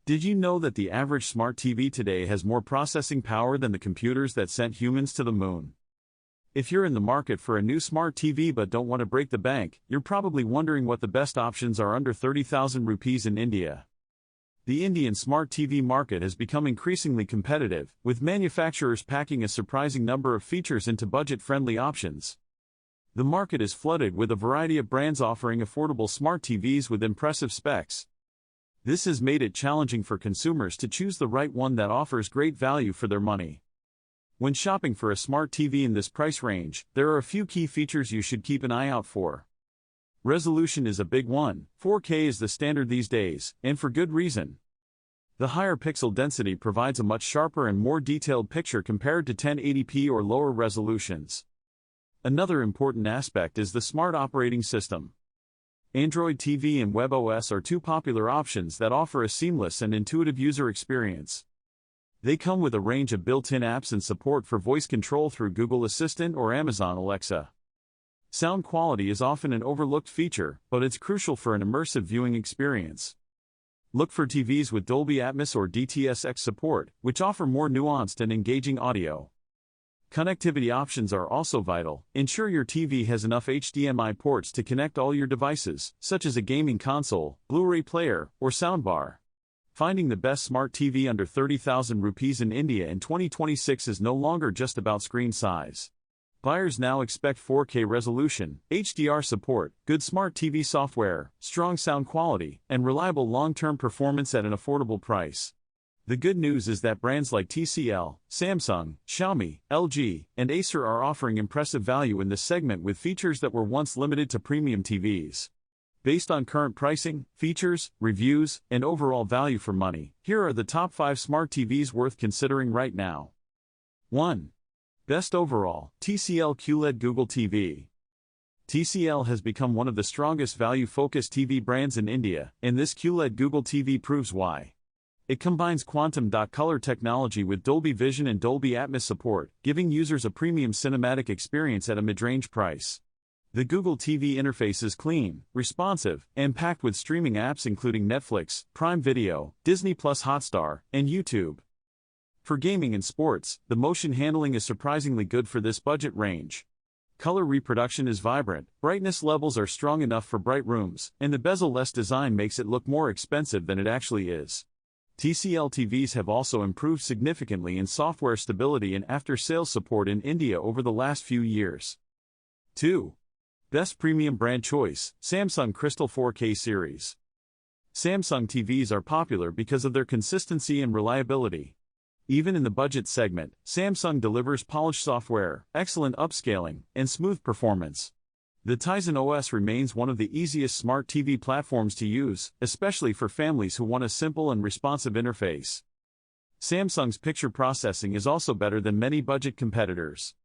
Did you know that the average smart TV today has more processing power than the computers that sent humans to the moon? If you're in the market for a new smart TV but don't want to break the bank, you're probably wondering what the best options are under 30,000 rupees in India. The Indian smart TV market has become increasingly competitive, with manufacturers packing a surprising number of features into budget-friendly options. The market is flooded with a variety of brands offering affordable smart TVs with impressive specs. This has made it challenging for consumers to choose the right one that offers great value for their money. When shopping for a smart TV in this price range, there are a few key features you should keep an eye out for. Resolution is a big one. 4K is the standard these days, and for good reason. The higher pixel density provides a much sharper and more detailed picture compared to 1080p or lower resolutions. Another important aspect is the smart operating system. Android TV and webOS are two popular options that offer a seamless and intuitive user experience. They come with a range of built-in apps and support for voice control through Google Assistant or Amazon Alexa. Sound quality is often an overlooked feature, but it's crucial for an immersive viewing experience. Look for TVs with Dolby Atmos or DTS:X support, which offer more nuanced and engaging audio. Connectivity options are also vital. Ensure your TV has enough HDMI ports to connect all your devices, such as a gaming console, Blu-ray player, or soundbar. Finding the best smart TV under 30,000 rupees in India in 2026 is no longer just about screen size. Buyers now expect 4K resolution, HDR support, good smart TV software, strong sound quality, and reliable long-term performance at an affordable price. The good news is that brands like TCL, Samsung, Xiaomi, LG, and Acer are offering impressive value in this segment with features that were once limited to premium TVs. Based on current pricing, features, reviews, and overall value for money, here are the top 5 smart TVs worth considering right now. 1. Best overall, TCL QLED Google TV. TCL has become one of the strongest value-focused TV brands in India, and this QLED Google TV proves why. It combines quantum dot color technology with Dolby Vision and Dolby Atmos support, giving users a premium cinematic experience at a mid-range price. The Google TV interface is clean, responsive, and packed with streaming apps including Netflix, Prime Video, Disney Plus Hotstar, and YouTube. For gaming and sports, the motion handling is surprisingly good for this budget range. Color reproduction is vibrant, brightness levels are strong enough for bright rooms, and the bezel-less design makes it look more expensive than it actually is. TCL TVs have also improved significantly in software stability and after-sales support in India over the last few years. 2. Best Premium Brand Choice, Samsung Crystal 4K Series. Samsung TVs are popular because of their consistency and reliability. Even in the budget segment, Samsung delivers polished software, excellent upscaling, and smooth performance. The Tizen OS remains one of the easiest smart TV platforms to use, especially for families who want a simple and responsive interface. Samsung's picture processing is also better than many budget competitors.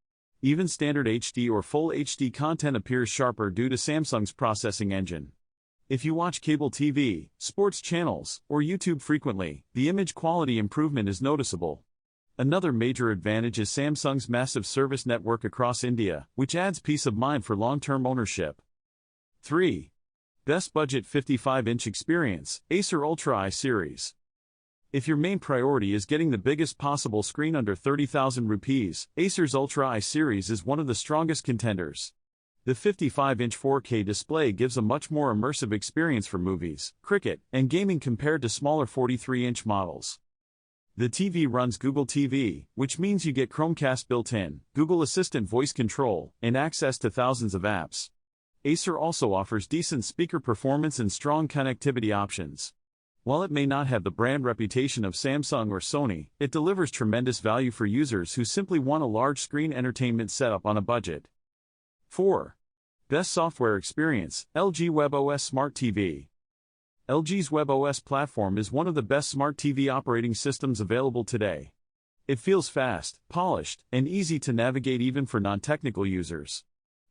Even standard HD or full HD content appears sharper due to Samsung's processing engine. If you watch cable TV, sports channels, or YouTube frequently, the image quality improvement is noticeable. Another major advantage is Samsung's massive service network across India, which adds peace of mind for long-term ownership. 3. Best Budget 55-inch Experience, Acer Ultra I Series. If your main priority is getting the biggest possible screen under 30,000 rupees, Acer's Ultra I Series is one of the strongest contenders. The 55-inch 4K display gives a much more immersive experience for movies, cricket, and gaming compared to smaller 43-inch models. The TV runs Google TV, which means you get Chromecast built in, Google Assistant voice control, and access to thousands of apps. Acer also offers decent speaker performance and strong connectivity options. While it may not have the brand reputation of Samsung or Sony, it delivers tremendous value for users who simply want a large-screen entertainment setup on a budget. 4. Best Software Experience, LG webOS Smart TV. LG's webOS platform is one of the best smart TV operating systems available today. It feels fast, polished, and easy to navigate even for non-technical users.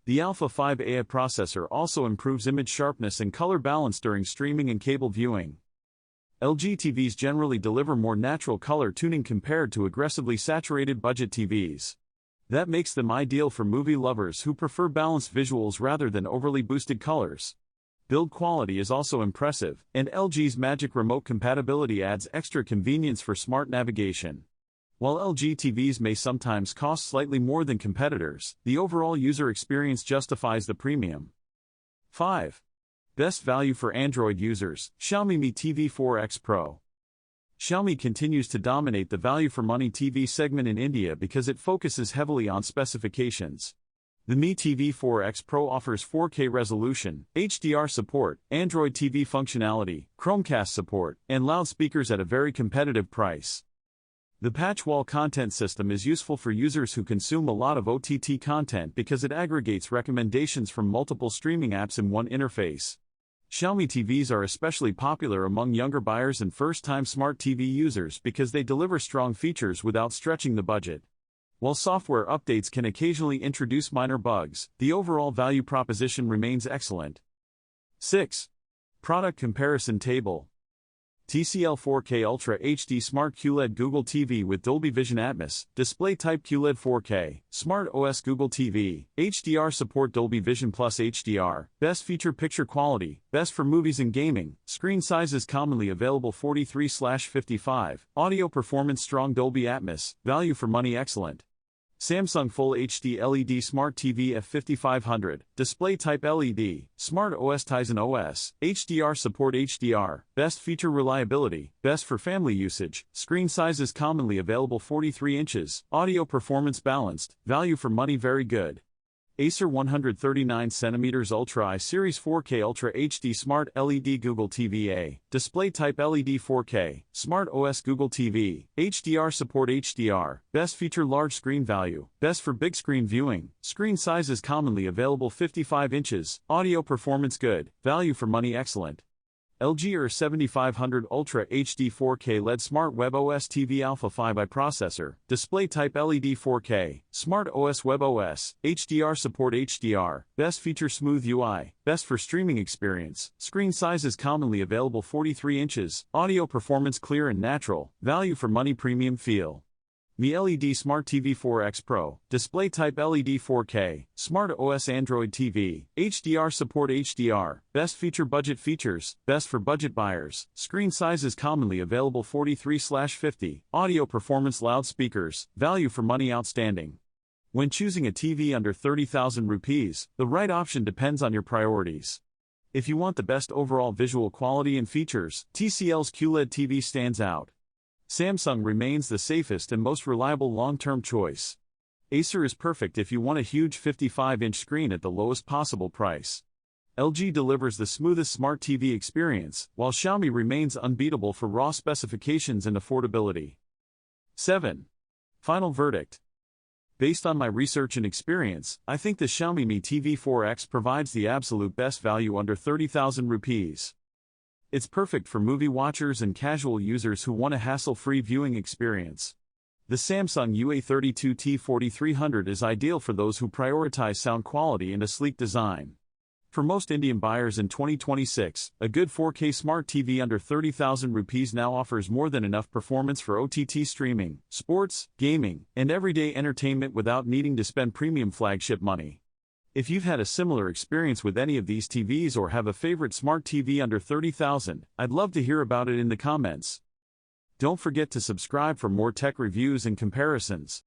The Alpha 5 AI processor also improves image sharpness and color balance during streaming and cable viewing. LG TVs generally deliver more natural color tuning compared to aggressively saturated budget TVs. That makes them ideal for movie lovers who prefer balanced visuals rather than overly boosted colors. Build quality is also impressive, and LG's Magic Remote compatibility adds extra convenience for smart navigation. While LG TVs may sometimes cost slightly more than competitors, the overall user experience justifies the premium. 5. Best value for Android users, Xiaomi Mi TV 4X Pro. Xiaomi continues to dominate the value-for-money TV segment in India because it focuses heavily on specifications. The Mi TV 4X Pro offers 4K resolution, HDR support, Android TV functionality, Chromecast support, and loudspeakers at a very competitive price. The patch wall content system is useful for users who consume a lot of OTT content because it aggregates recommendations from multiple streaming apps in one interface. Xiaomi TVs are especially popular among younger buyers and first-time smart TV users because they deliver strong features without stretching the budget. While software updates can occasionally introduce minor bugs, the overall value proposition remains excellent. 6. Product comparison table. TCL 4K Ultra HD Smart QLED Google TV with Dolby Vision Atmos, display type QLED 4K, Smart OS Google TV, HDR support Dolby Vision Plus HDR, best feature picture quality, best for movies and gaming, screen sizes commonly available 43/55, audio performance strong Dolby Atmos, value for money excellent. Samsung Full HD LED Smart TV F5500, display type LED, Smart OS Tizen OS, HDR support HDR, best feature reliability, best for family usage, screen sizes commonly available 43 inches, audio performance balanced, value for money very good. Acer 139cm Ultra I Series 4K Ultra HD Smart LED Google TV A, display type LED 4K, Smart OS Google TV, HDR support HDR, best feature large screen value, best for big screen viewing, screen sizes commonly available 55 inches, audio performance good, value for money excellent. LG Acer 7500 Ultra HD 4K LED Smart webOS TV Alpha 5i processor, display type LED 4K, Smart OS webOS, HDR support HDR, best feature smooth UI, best for streaming experience, screen sizes commonly available 43 inches, audio performance clear and natural, value for money premium feel. Mi LED Smart TV 4X Pro, display type LED 4K, Smart OS Android TV, HDR support HDR, best feature budget features, best for budget buyers, screen sizes commonly available 43/50, audio performance loudspeakers, value for money outstanding. When choosing a TV under 30,000 rupees, the right option depends on your priorities. If you want the best overall visual quality and features, TCL's QLED TV stands out. Samsung remains the safest and most reliable long-term choice. Acer is perfect if you want a huge 55-inch screen at the lowest possible price. LG delivers the smoothest smart TV experience, while Xiaomi remains unbeatable for raw specifications and affordability. 7. Final verdict. Based on my research and experience, I think the Xiaomi Mi TV 4X provides the absolute best value under 30,000 rupees. It's perfect for movie watchers and casual users who want a hassle-free viewing experience. The Samsung UA32T 4300 is ideal for those who prioritize sound quality and a sleek design. For most Indian buyers in 2026, a good 4K smart TV under 30,000 rupees now offers more than enough performance for OTT streaming, sports, gaming, and everyday entertainment without needing to spend premium flagship money. If you've had a similar experience with any of these TVs or have a favorite smart TV under 30,000, I'd love to hear about it in the comments. Don't forget to subscribe for more tech reviews and comparisons.